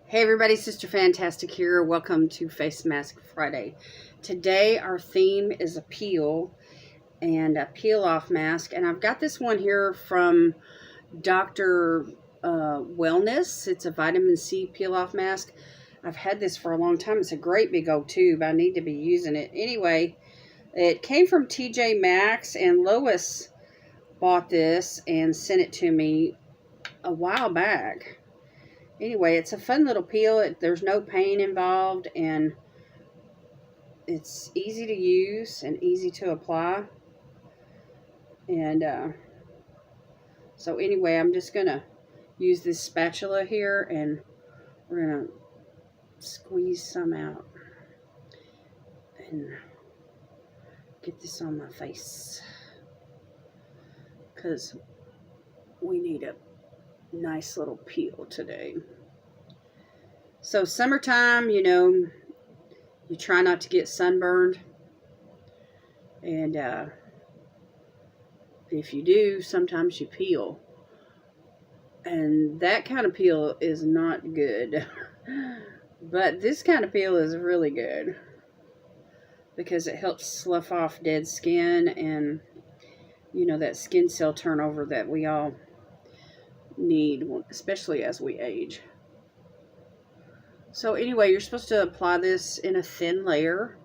Hey everybody, Sister Fantastic here. Welcome to Face Mask Friday. Today our theme is a peel and a peel off mask. And I've got this one here from Dr. Wellness. It's a vitamin C peel off mask. I've had this for a long time. It's a great big old tube. I need to be using it. Anyway, it came from TJ Maxx and Lois bought this and sent it to me a while back. Anyway, it's a fun little peel. There's no pain involved, and it's easy to use and easy to apply. And so anyway, I'm just going to use this spatula here, and we're going to squeeze some out and get this on my face because we need a nice little peel today. So summertime, you try not to get sunburned, and if you do, sometimes you peel, and that kind of peel is not good. But this kind of peel is really good because it helps slough off dead skin and that skin cell turnover that we all need, especially as we age. So anyway, you're supposed to apply this in a thin layer,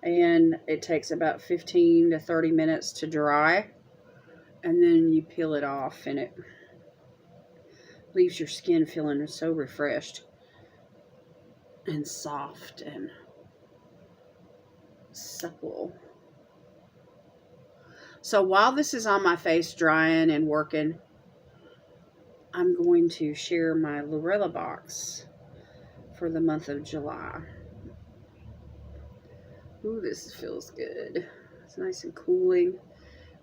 and it takes about 15 to 30 minutes to dry, and then you peel it off, and it leaves your skin feeling so refreshed and soft and supple. So while this is on my face drying and working, I'm going to share my Lurella box for the month of July. Ooh, this feels good. It's nice and cooling.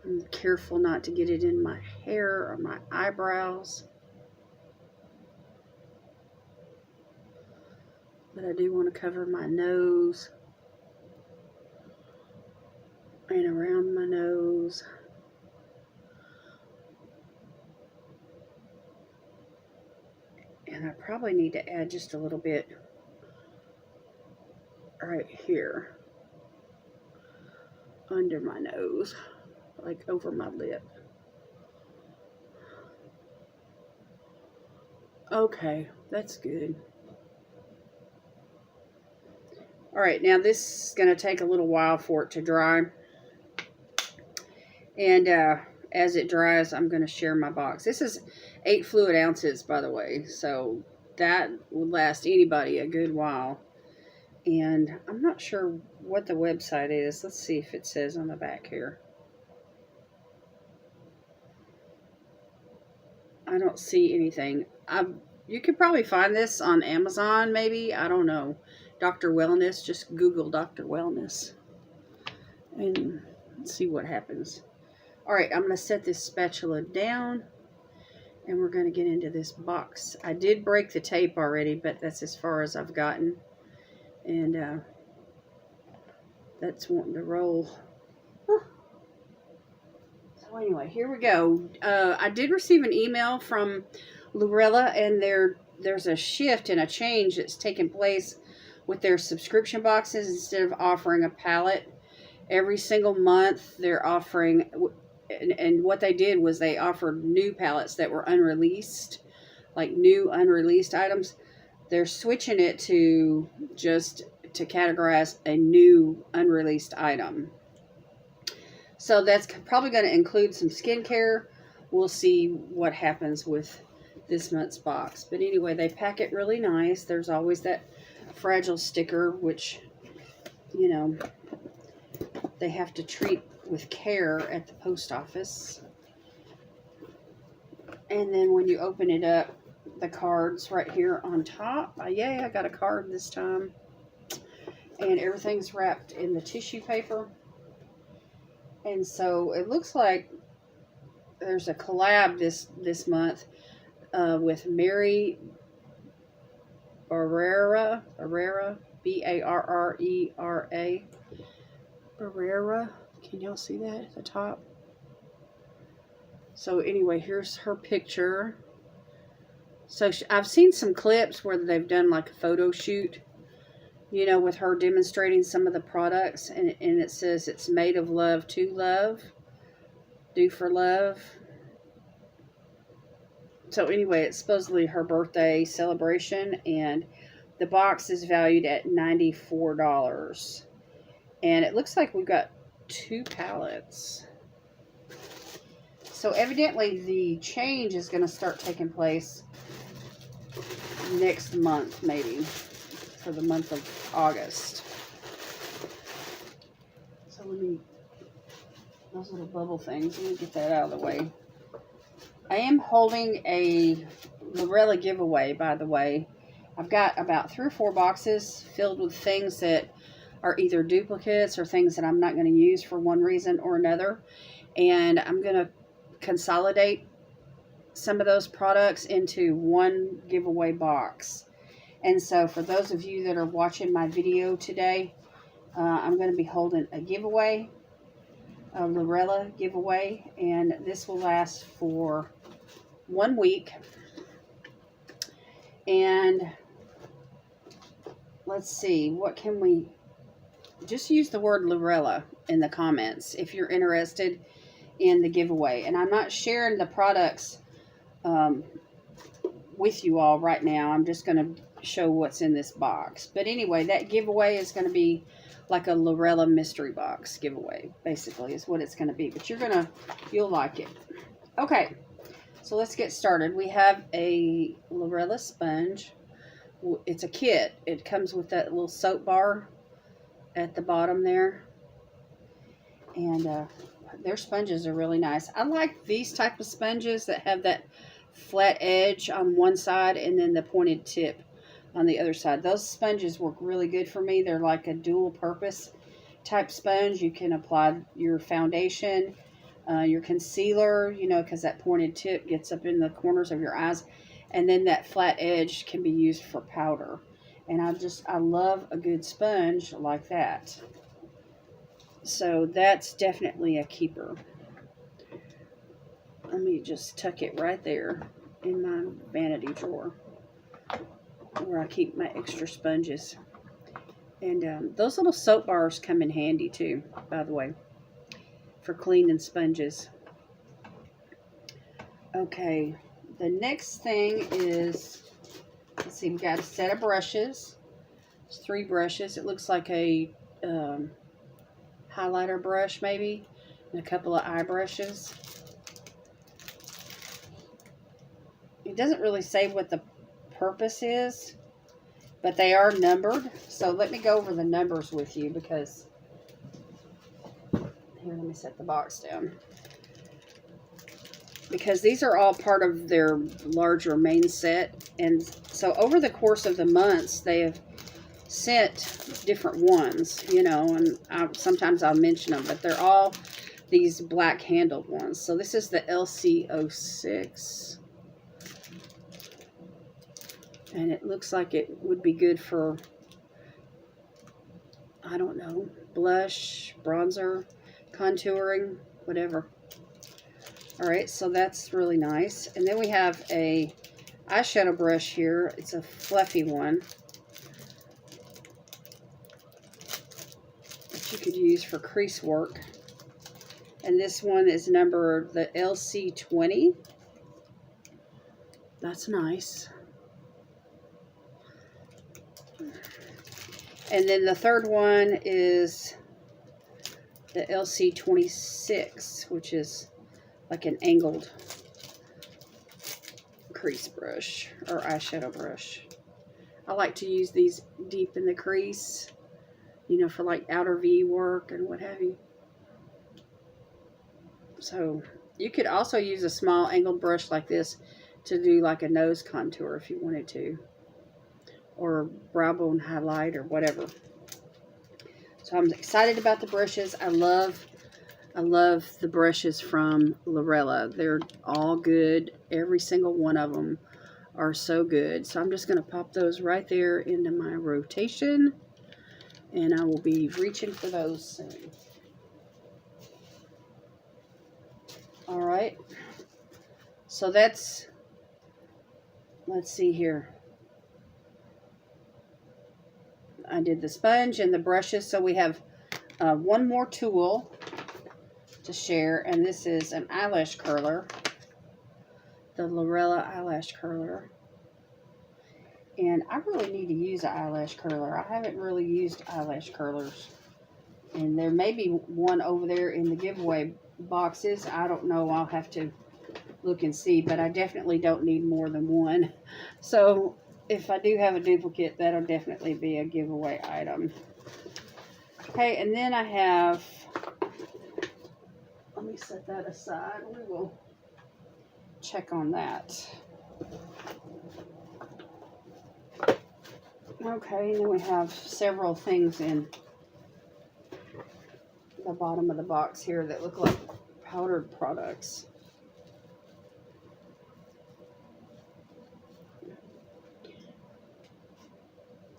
I'm careful not to get it in my hair or my eyebrows. But I do want to cover my nose and around my nose. And I probably need to add just a little bit right here under my nose, like over my lip. Okay, that's good. All right, now this is going to take a little while for it to dry. And as it dries, I'm going to share my box. This is 8 fluid ounces, by the way, so that would last anybody a good while. And I'm not sure what the website is. Let's see if it says on the back here. I don't see anything. You could probably find this on Amazon, maybe. I don't know. Dr. Wellness. Just Google Dr. Wellness and see what happens. All right, I'm going to set this spatula down, and we're going to get into this box. I did break the tape already, but that's as far as I've gotten. And that's wanting to roll. Huh. So anyway, here we go. I did receive an email from Lurella, and there's a shift and a change that's taken place with their subscription boxes. Instead of offering a pallet every single month, they're offering, and what they did was they offered new pallets that were unreleased, like new unreleased items. They're switching it to just to categorize a new unreleased item. So that's probably going to include some skincare. We'll see what happens with this month's box. But anyway, they pack it really nice. There's always that fragile sticker, which, they have to treat with care at the post office. And then when you open it up, the card's right here on top. Yay, I got a card this time. And everything's wrapped in the tissue paper. And so it looks like there's a collab this month with Mary Barrera, B-A-R-R-E-R-A. Barrera. Can y'all see that at the top? So anyway, here's her picture. So I've seen some clips where they've done like a photo shoot, you know, with her demonstrating some of the products. And it says it's made of love to love. Do for love. So anyway, it's supposedly her birthday celebration. And the box is valued at $94. And it looks like we've got 2 pallets. So evidently the change is going to start taking place next month, maybe, for the month of August. So let me, those little bubble things, let me get that out of the way. I am holding a Lurella giveaway, by the way. I've got about 3 or 4 boxes filled with things that are either duplicates or things that I'm not going to use for one reason or another. And I'm going to consolidate some of those products into one giveaway box. And so for those of you that are watching my video today, I'm going to be holding a giveaway, a Lurella giveaway, and this will last for 1 week. And let's see, what can we, just use the word Lurella in the comments if you're interested in the giveaway. And I'm not sharing the products with you all right now. I'm just going to show what's in this box. But anyway, that giveaway is going to be like a Lurella mystery box giveaway, basically, is what it's going to be. But you'll like it. Okay, so let's get started. We have a Lurella sponge. It's a kit. It comes with that little soap bar at the bottom there. And their sponges are really nice. I like these type of sponges that have that flat edge on one side and then the pointed tip on the other side. Those sponges work really good for me. They're like a dual purpose type sponge. You can apply your foundation, your concealer, you know, because that pointed tip gets up in the corners of your eyes. And then that flat edge can be used for powder. And I love a good sponge like that. So that's definitely a keeper. Let me just tuck it right there in my vanity drawer where I keep my extra sponges. And those little soap bars come in handy too, by the way, for cleaning sponges. Okay, the next thing is, let's see, we've got a set of brushes. It's 3 brushes. It looks like a highlighter brush maybe, and a couple of eye brushes. It doesn't really say what the purpose is, but they are numbered. So let me go over the numbers with you because, here, let me set the box down. Because these are all part of their larger main set. And so over the course of the months, they have sent different ones, you know, and sometimes I'll mention them, but they're all these black handled ones. So this is the LC06. And it looks like it would be good for, I don't know, blush, bronzer, contouring, whatever. All right, so that's really nice. And then we have a eyeshadow brush here. It's a fluffy one that you could use for crease work. And this one is numbered the LC20. That's nice. And then the third one is the LC26, which is like an angled crease brush or eyeshadow brush. I like to use these deep in the crease, you know, for like outer V work and what have you. So you could also use a small angled brush like this to do like a nose contour if you wanted to, or brow bone highlight or whatever. So I'm excited about the brushes. I love the brushes from Lurella. They're all good. Every single one of them are so good. So I'm just going to pop those right there into my rotation, and I will be reaching for those soon. All right. So that's let's see here. I did the sponge and the brushes, so we have one more tool to share, and this is an eyelash curler, the Lurella eyelash curler. And I really need to use an eyelash curler. I haven't really used eyelash curlers. And there may be one over there in the giveaway boxes. I don't know. I'll have to look and see. But I definitely don't need more than one. So if I do have a duplicate, that'll definitely be a giveaway item. Okay, and then I have... Let me set that aside. We will check on that. Okay, and then we have several things in the bottom of the box here that look like powdered products.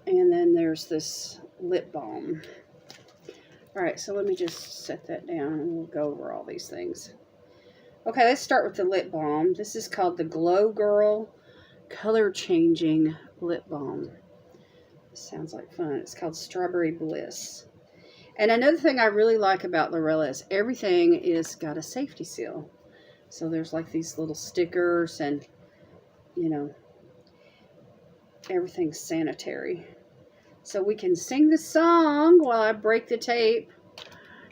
And then there's this lip balm. Alright, so let me just set that down and we'll go over all these things. Okay, let's start with the lip balm. This is called the Glow Girl Color Changing Lip Balm. Sounds like fun. It's called Strawberry Bliss. And another thing I really like about Lurella is everything is got a safety seal. So there's like these little stickers and, you know, everything's sanitary. So we can sing the song while I break the tape.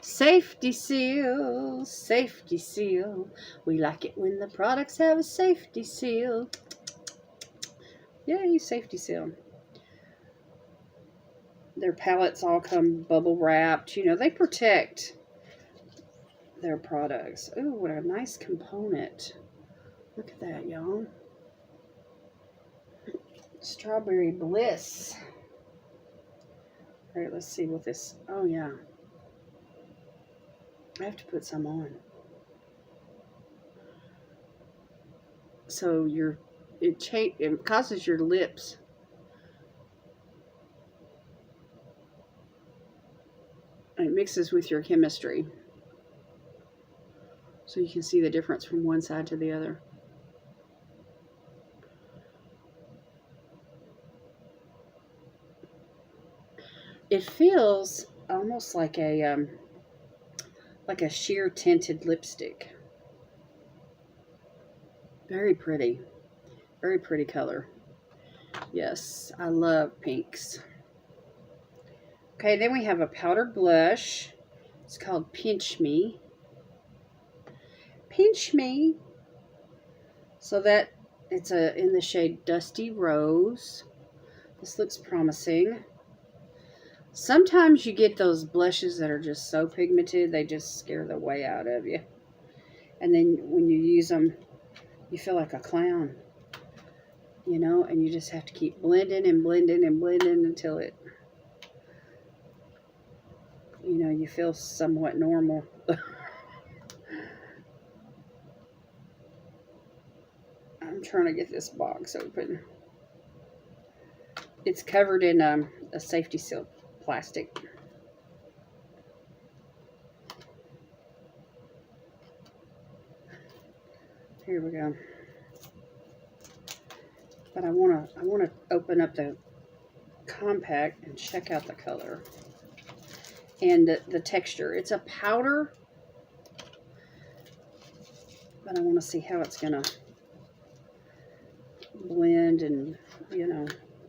Safety seal, safety seal. We like it when the products have a safety seal. Yay, safety seal. Their pallets all come bubble wrapped. You know, they protect their products. Ooh, what a nice component. Look at that, y'all. Strawberry Bliss. All right, let's see what this... Oh, yeah. I have to put some on. So it causes your lips... It mixes with your chemistry. So you can see the difference from one side to the other. It feels almost like a sheer tinted lipstick. Very pretty. Very pretty color. Yes, I love pinks. Okay, then we have a powdered blush. It's called Pinch Me. Pinch Me. So that it's in the shade Dusty Rose. This looks promising. Sometimes you get those blushes that are just so pigmented, they just scare the way out of you. And then when you use them, you feel like a clown. You know, and you just have to keep blending and blending and blending until it... You know, you feel somewhat normal. I'm trying to get this box open. It's covered in a safety seal plastic. Here we go. But I want to open up the compact and check out the color. And the texture. It's a powder, but I want to see how it's going to blend and, you know,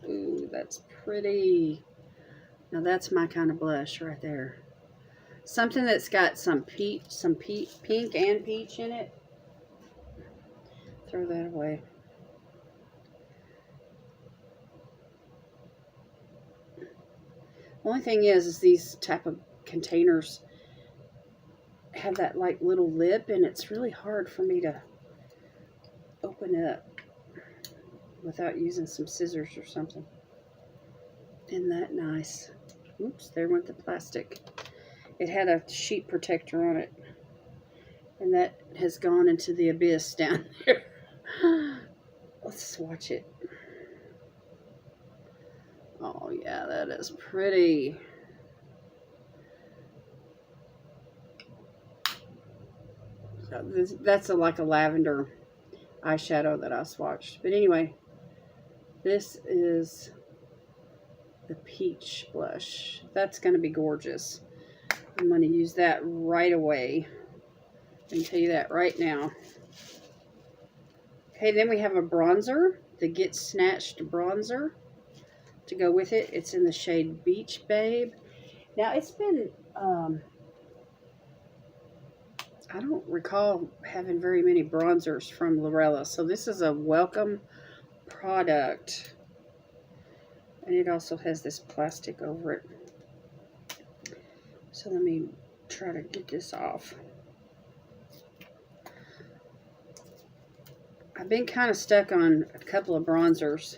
ooh, that's pretty. Now that's my kind of blush right there. Something that's got some pink and peach in it. Throw that away. Only thing is these type of containers have that like little lip, and it's really hard for me to open it up without using some scissors or something. Isn't that nice? Oops, there went the plastic. It had a sheet protector on it, and that has gone into the abyss down there. Let's swatch it. Oh yeah, that is pretty. So that's like a lavender eyeshadow that I swatched. But anyway, This is the peach blush. That's going to be gorgeous. I'm going to use that right away. I can tell you that right now. Okay, then we have a bronzer, the Get Snatched bronzer to go with it. It's in the shade Beach Babe. Now, it's been, I don't recall having very many bronzers from Lurella, so this is a welcome product. And it also has this plastic over it. So let me try to get this off. I've been kind of stuck on a couple of bronzers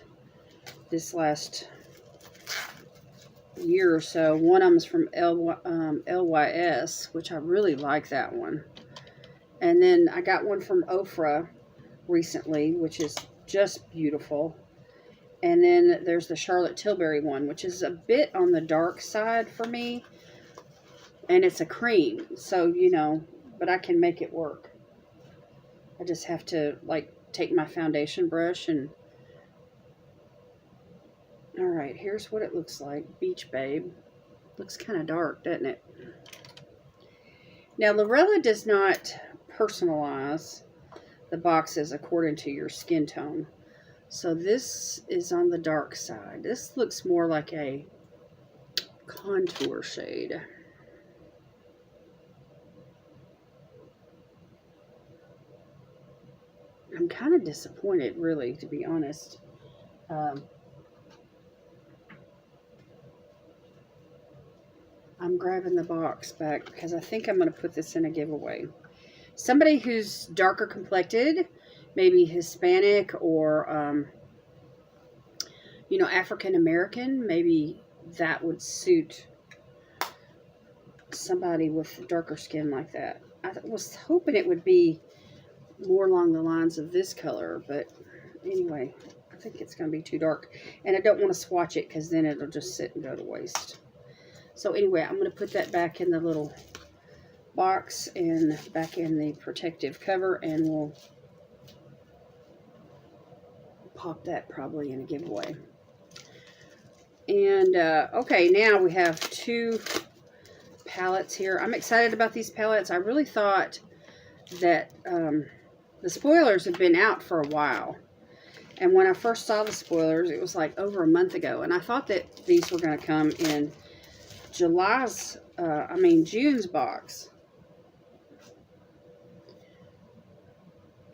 this last year or so. One of them is from LYS, which I really like that one. And then I got one from Ofra recently, which is just beautiful. And then there's the Charlotte Tilbury one, which is a bit on the dark side for me. And it's a cream, so, you know, but I can make it work. I just have to, like, take my foundation brush and... Alright, here's what it looks like. Beach Babe. Looks kind of dark, doesn't it? Now, Lurella does not personalize the boxes according to your skin tone. So this is on the dark side. This looks more like a contour shade. I'm kind of disappointed, really, to be honest. I'm grabbing the box back because I think I'm going to put this in a giveaway. Somebody who's darker complected, maybe Hispanic or, you know, African American, maybe that would suit somebody with darker skin like that. I was hoping it would be more along the lines of this color, but anyway, I think it's going to be too dark. And I don't want to swatch it because then it'll just sit and go to waste. So anyway, I'm going to put that back in the little box and back in the protective cover, and we'll pop that probably in a giveaway. And okay, now we have two palettes here. I'm excited about these palettes. I really thought that the spoilers had been out for a while. And when I first saw the spoilers, it was like over a month ago. And I thought that these were going to come in June's box.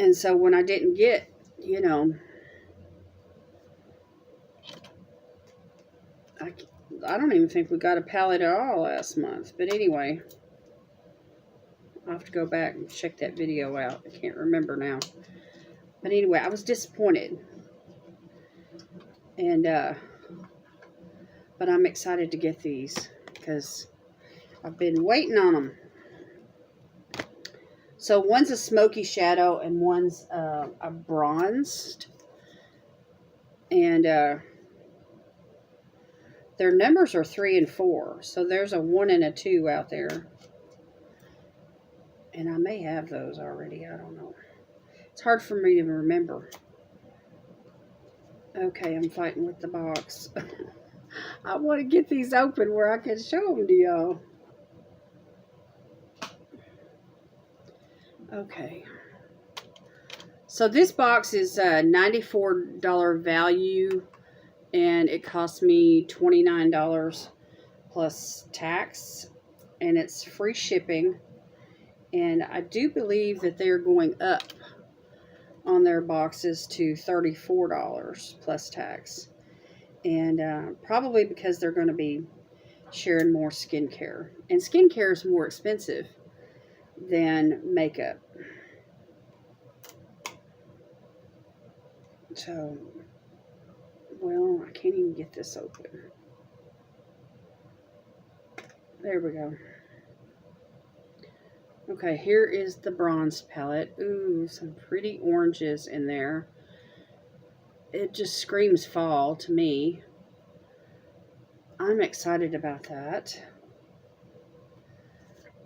And so when I didn't get, you know, I don't even think we got a palette at all last month. But anyway, I'll have to go back and check that video out. I can't remember now. But anyway, I was disappointed. And, but I'm excited to get these because I've been waiting on them. So one's a smoky shadow and one's a bronzed. And their numbers are 3 and 4. So there's a 1 and a 2 out there. And I may have those already. I don't know. It's hard for me to remember. Okay, I'm fighting with the box. I want to get these open where I can show them to y'all. Okay. So this box is a $94 value, and it cost me $29 plus tax, and it's free shipping. And I do believe that they're going up on their boxes to $34 plus tax. And probably because they're going to be sharing more skincare. And skincare is more expensive than makeup. So, well, I can't even get this open. There we go. Okay, here is the bronze palette. Ooh, some pretty oranges in there. It just screams fall to me. I'm excited about that.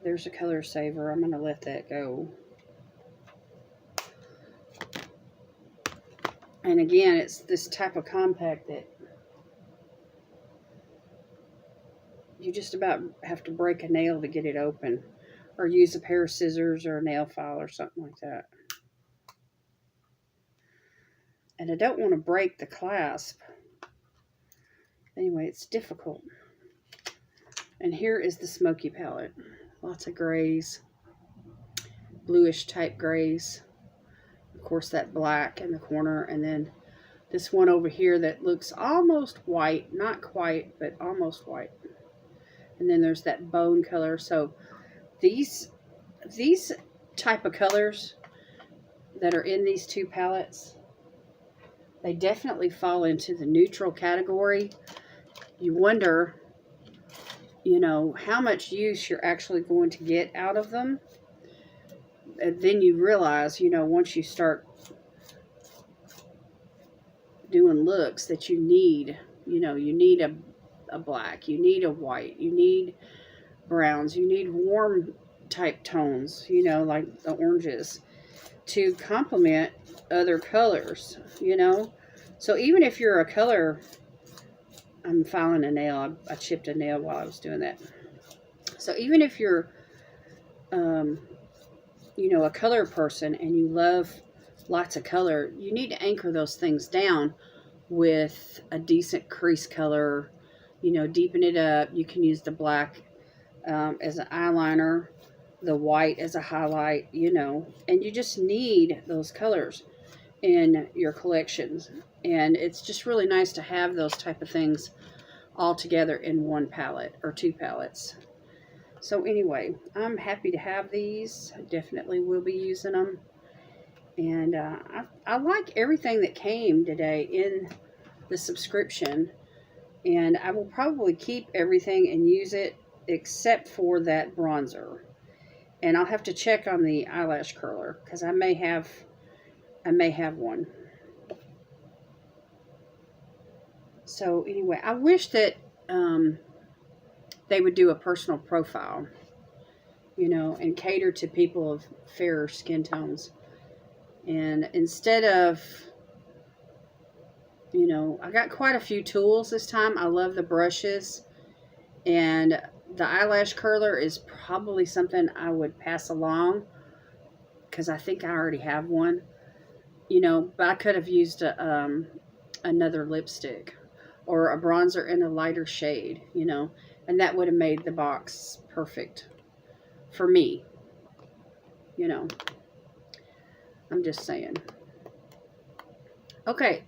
There's a color saver. I'm going to let that go. And again, it's this type of compact that you just about have to break a nail to get it open, or use a pair of scissors or a nail file or something like that. And I don't want to break the clasp. Anyway, it's difficult. And here is the smoky palette. Lots of grays, bluish type grays. Of course, that black in the corner, and then this one over here that looks almost white, not quite, but almost white. And then there's that bone color. So these type of colors that are in these two palettes, they definitely fall into the neutral category. You wonder, you know, how much use you're actually going to get out of them. And then you realize, you know, once you start doing looks, that you need, you know, you need a black, you need a white, you need browns, you need warm type tones, you know, like the oranges, to complement other colors, you know. So even if you're a color, I'm filing a nail, I chipped a nail while I was doing that. So even if you're you know, a color person and you love lots of color, you need to anchor those things down with a decent crease color, you know, deepen it up. You can use the black as an eyeliner, the white as a highlight, you know, and you just need those colors in your collections. And it's just really nice to have those type of things all together in one palette or two palettes. So anyway, I'm happy to have these. I definitely will be using them. And I like everything that came today in the subscription. And I will probably keep everything and use it except for that bronzer. And I'll have to check on the eyelash curler because I may have one. So anyway, I wish that they would do a personal profile, you know, and cater to people of fairer skin tones. And instead of, you know, I got quite a few tools this time. I love the brushes, and the eyelash curler is probably something I would pass along because I think I already have one, you know, but I could have used another lipstick or a bronzer in a lighter shade, you know, and that would have made the box perfect for me, you know. I'm just saying. Okay,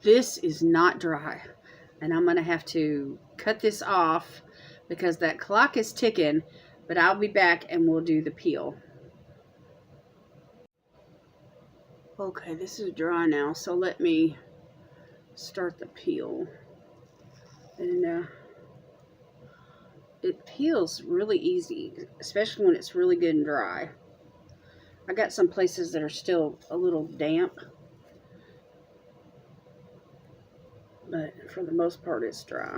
this is not dry, and I'm going to have to cut this off because that clock is ticking, but I'll be back and we'll do the peel. Okay, this is dry now, so let me start the peel. And it peels really easy, especially when it's really good and dry. I got some places that are still a little damp, but for the most part it's dry.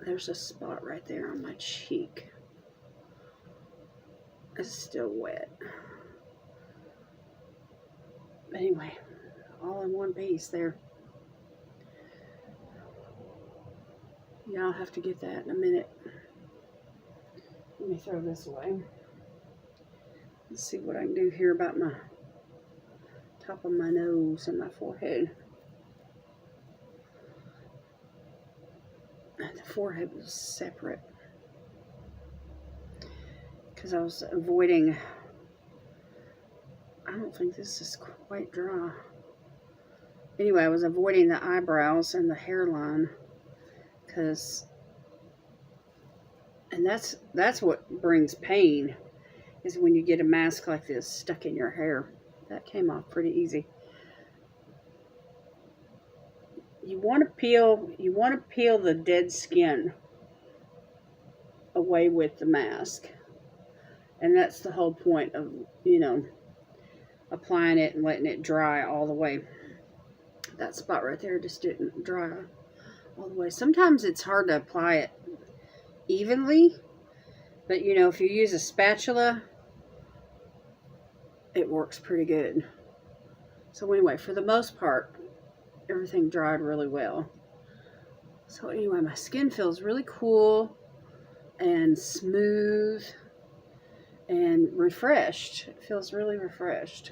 There's a spot right there on my cheek. It's still wet. But anyway, all in one piece there. Yeah, I'll have to get that in a minute. Let me throw this away. Let's see what I can do here about my top of my nose and my forehead. The forehead was separate because I was avoiding, I don't think this is quite dry. Anyway, I was avoiding the eyebrows and the hairline because, and that's what brings pain, is when you get a mask like this stuck in your hair. That came off pretty easy. You want to peel the dead skin away with the mask. And that's the whole point of, you know, applying it and letting it dry all the way. That spot right there just didn't dry all the way. Sometimes it's hard to apply it evenly, but you know, if you use a spatula, it works pretty good. So anyway, for the most part, everything dried really well. So anyway, my skin feels really cool and smooth and refreshed. It feels really refreshed.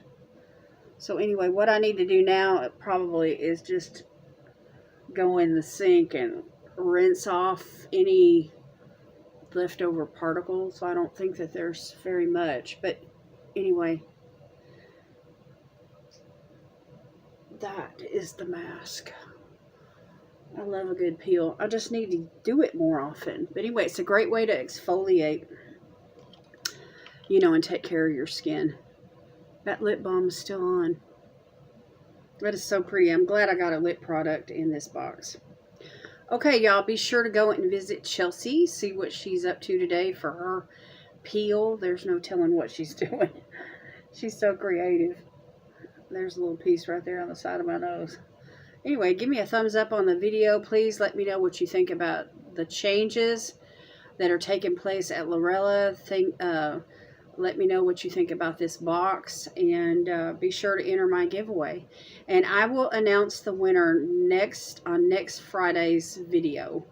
So anyway, what I need to do now probably is just go in the sink and rinse off any leftover particles. I don't think that there's very much, but anyway, that is the mask. I love a good peel. I just need to do it more often. But anyway, it's a great way to exfoliate, you know, and take care of your skin. That lip balm is still on. That is so pretty. I'm glad I got a lip product in this box. Okay, y'all, be sure to go and visit Chelsie. See what she's up to today for her peel. There's no telling what she's doing. She's so creative. There's a little piece right there on the side of my nose. Anyway, give me a thumbs up on the video. Please let me know what you think about the changes that are taking place at Lurella. Let me know what you think about this box, and be sure to enter my giveaway. And I will announce the winner on next Friday's video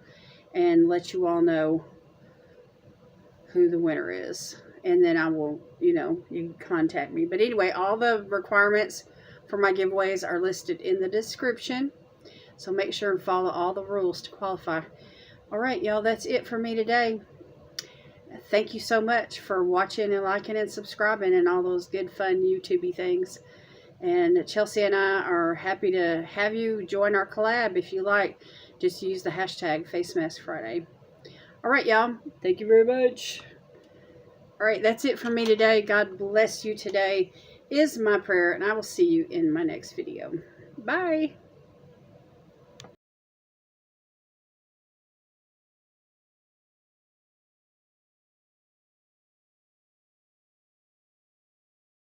and let you all know who the winner is. And then I will, you know, you can contact me. But anyway, all the requirements for my giveaways are listed in the description. So make sure and follow all the rules to qualify. All right, y'all, that's it for me today. Thank you so much for watching and liking and subscribing and all those good fun YouTube-y things. And Chelsie and I are happy to have you join our collab if you like. Just use the hashtag FacemaskFriday. All right, y'all. Thank you very much. All right, that's it for me today. God bless you today is my prayer, and I will see you in my next video. Bye.